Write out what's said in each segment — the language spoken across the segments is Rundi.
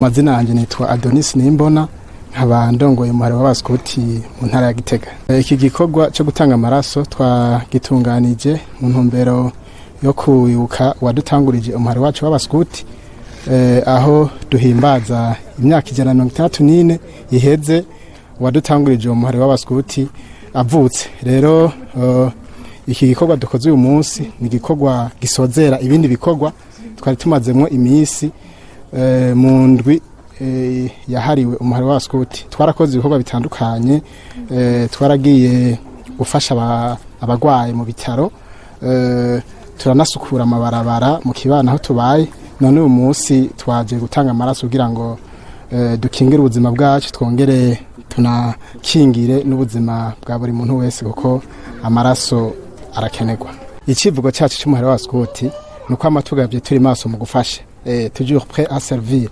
Mazina yanje nitwa Adonis Nimbona, nkaba ndongoye muhari w'abaskuti mu ntara ya Gitega. Iki gikorwa cyo gutanga amaraso twagitunganije mu ntumbero yo kwibuka wadutangurije umuhari wacu w'abaskuti, aho duhimbaza imyaka 164 iheze wadutangurije umuhari w'abaskuti avutse. Rero iki gikorwa dukoze uyu munsi ni gikorwa gisozera ibindi bikorwa twari tumazemwo imisi mu ndwi yahariwe umuhari w'abaskuti. Twarakoze ibikorwa bitandukanye, twaragiye gufasha abagwaye mu bitaro, turanasukura amabarabara mu kibana aho tubaye. None uyu munsi twaje gutanga amaraso kugira ngo dukingire ubuzima bwacu, twongere tunakingire n'ubuzima bwa buri muntu wese, kuko amaraso arakenerwa. Icivugo cyacu cy'umuhari w'abaskuti nuko amatugavye turi maso mu gufasha, toujours prêt à servir.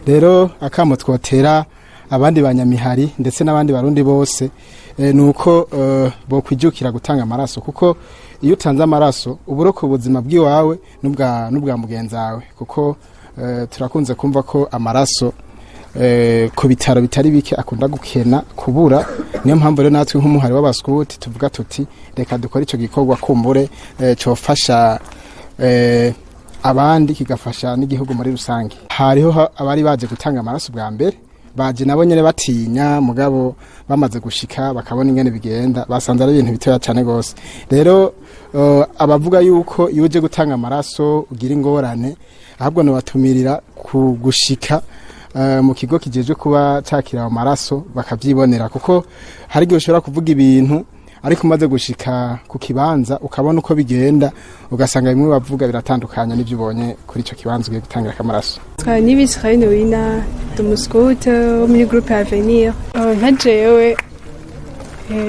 Rero akamo twotera abandi banyamihari ndetse n'abandi barundi bose nuko bo kwijukira gutanga amaraso, kuko iyo utanze amaraso uburoko ubuzima bw'iwawe n'ubwa mugenzawe, kuko turakunze kumva ko amaraso ku bitaro bitari bike akunda gukena kubura. Niyo mpamvu rero natwe nk'umuhari w'abaskuti tuvuga tuti reka dukora ico gikorwa kumbure cofasha abandi kigafasha n'igihugu muri rusange. Hariho abari baje gutanga amaraso bwa mbere, baje nabo nyene batinya, mugabo bamaze gushika bakabona ingene bigenda basanze ari ibintu bitoya cyane gose. Rero abavuga yuko iyo uje gutanga amaraso ugira ingorane, ahubwo no batumirira kugushika mu kigo kijeje kuba cakira amaraso bakavyibonera, kuko hari gihe ushobora kuvuga ibintu ariko umaze gushika ku kibanza ukabona uko bigenda, ugasanga bimwe bavuga biratandukanye n'ivyo ubonye kuri ico kibanza ugiye gutangira amaraso. Twani wina dumuscout muri groupe Avenir. Nkajewe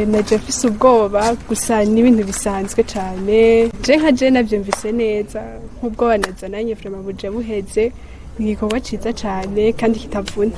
naje mfise ubwoba, gusa n'ibintu bisanzwe cyane. Je nkaje navyumvise neza, nk'ubwoba nazananye vraiment buje buheze. Ni igikorwa ciza cyane kandi kitavuna.